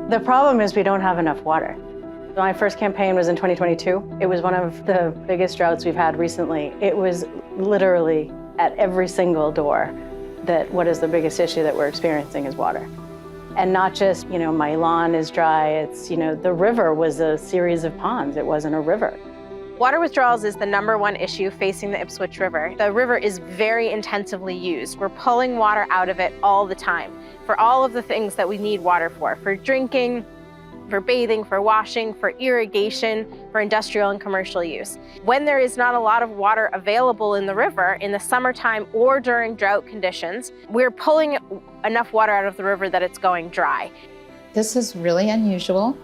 The problem is we don't have enough water. My first campaign was in 2022. It was one of the biggest droughts we've had recently. It was literally at every single door that what is the biggest issue that we're experiencing is water. And not just, my lawn is dry, it's, the river was a series of ponds, it wasn't a river. Water withdrawals is the #1 issue facing the Ipswich River. The river is very intensively used. We're pulling water out of it all the time for all of the things that we need water for drinking, for bathing, for washing, for irrigation, for industrial and commercial use. When there is not a lot of water available in the river in the summertime or during drought conditions, we're pulling enough water out of the river that it's going dry. This is really unusual.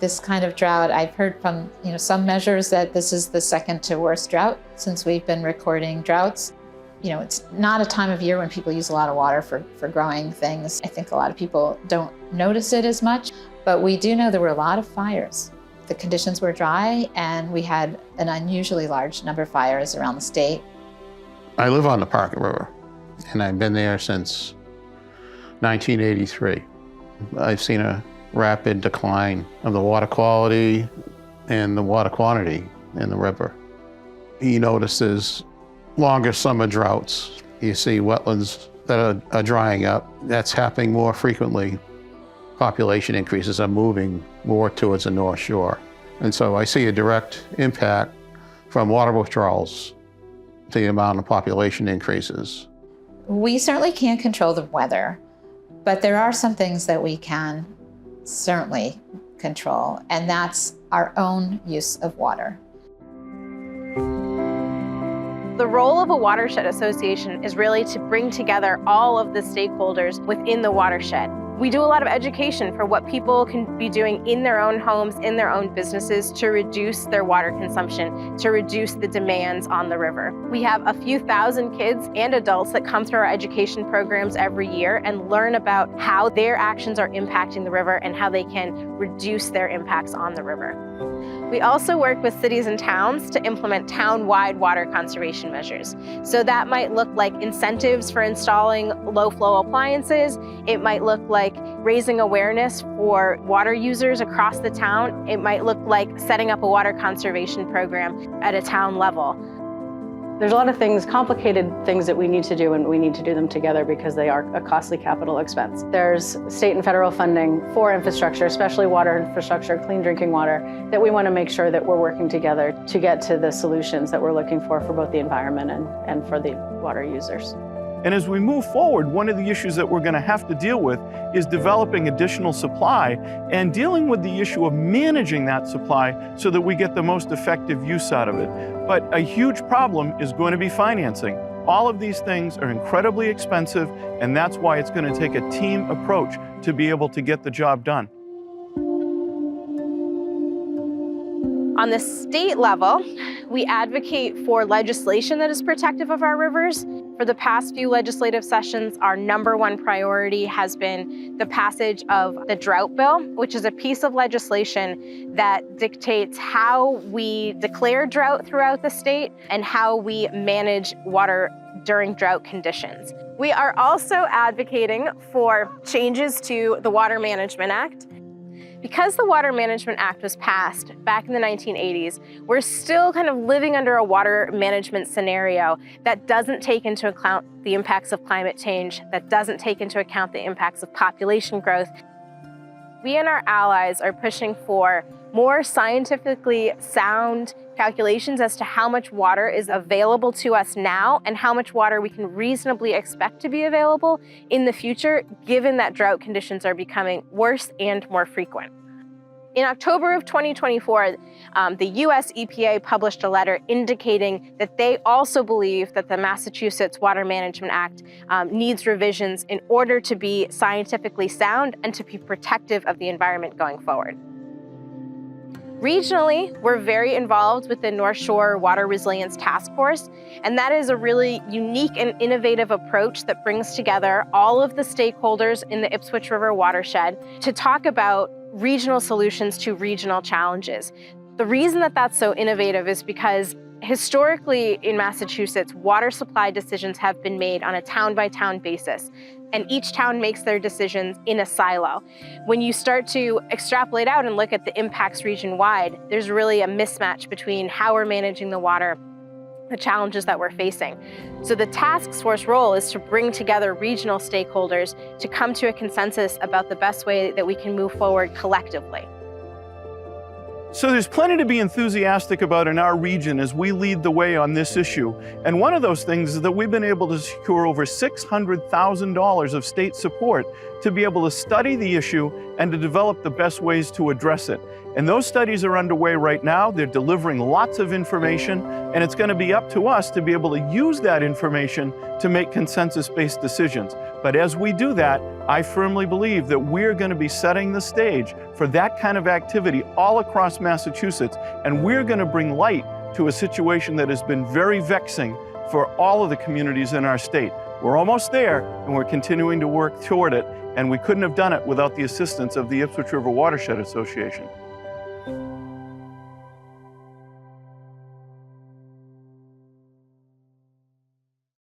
This kind of drought, I've heard from some measures that this is the second to worst drought since we've been recording droughts. It's not a time of year when people use a lot of water for growing things. I think a lot of people don't notice it as much, but we do know there were a lot of fires. The conditions were dry and we had an unusually large number of fires around the state. I live on the Parker River and I've been there since 1983. I've seen a rapid decline of the water quality and the water quantity in the river. You notice there's longer summer droughts. You see wetlands that are drying up. That's happening more frequently. Population increases are moving more towards the North Shore. And so I see a direct impact from water withdrawals to the amount of population increases. We certainly can't control the weather, but there are some things that we can certainly control, and that's our own use of water. The role of a watershed association is really to bring together all of the stakeholders within the watershed. We do a lot of education for what people can be doing in their own homes, in their own businesses to reduce their water consumption, to reduce the demands on the river. We have a few thousand kids and adults that come through our education programs every year and learn about how their actions are impacting the river and how they can reduce their impacts on the river. We also work with cities and towns to implement town-wide water conservation measures. So that might look like incentives for installing low-flow appliances. It might look like raising awareness for water users across the town. It might look like setting up a water conservation program at a town level. There's a lot of things, complicated things that we need to do, and we need to do them together because they are a costly capital expense. There's state and federal funding for infrastructure, especially water infrastructure, clean drinking water, that we want to make sure that we're working together to get to the solutions that we're looking for both the environment and for the water users. And as we move forward, one of the issues that we're going to have to deal with is developing additional supply and dealing with the issue of managing that supply so that we get the most effective use out of it. But a huge problem is going to be financing. All of these things are incredibly expensive, and that's why it's going to take a team approach to be able to get the job done. On the state level, we advocate for legislation that is protective of our rivers. For the past few legislative sessions, our #1 priority has been the passage of the Drought Bill, which is a piece of legislation that dictates how we declare drought throughout the state and how we manage water during drought conditions. We are also advocating for changes to the Water Management Act. Because the Water Management Act was passed back in the 1980s, we're still kind of living under a water management scenario that doesn't take into account the impacts of climate change, that doesn't take into account the impacts of population growth. We and our allies are pushing for more scientifically sound calculations as to how much water is available to us now and how much water we can reasonably expect to be available in the future, given that drought conditions are becoming worse and more frequent. In October of 2024, the US EPA published a letter indicating that they also believe that the Massachusetts Water Management Act needs revisions in order to be scientifically sound and to be protective of the environment going forward. Regionally, we're very involved with the North Shore Water Resilience Task Force, and that is a really unique and innovative approach that brings together all of the stakeholders in the Ipswich River watershed to talk about regional solutions to regional challenges. The reason that that's so innovative is because Historically, in Massachusetts, water supply decisions have been made on a town-by-town basis, and each town makes their decisions in a silo. When you start to extrapolate out and look at the impacts region-wide, there's really a mismatch between how we're managing the water, the challenges that we're facing. So the task force role is to bring together regional stakeholders to come to a consensus about the best way that we can move forward collectively. So there's plenty to be enthusiastic about in our region as we lead the way on this issue. And one of those things is that we've been able to secure over $600,000 of state support to be able to study the issue and to develop the best ways to address it. And those studies are underway right now. They're delivering lots of information, and it's going to be up to us to be able to use that information to make consensus-based decisions. But as we do that, I firmly believe that we're going to be setting the stage for that kind of activity all across Massachusetts, and we're going to bring light to a situation that has been very vexing for all of the communities in our state. We're almost there, and we're continuing to work toward it, and we couldn't have done it without the assistance of the Ipswich River Watershed Association.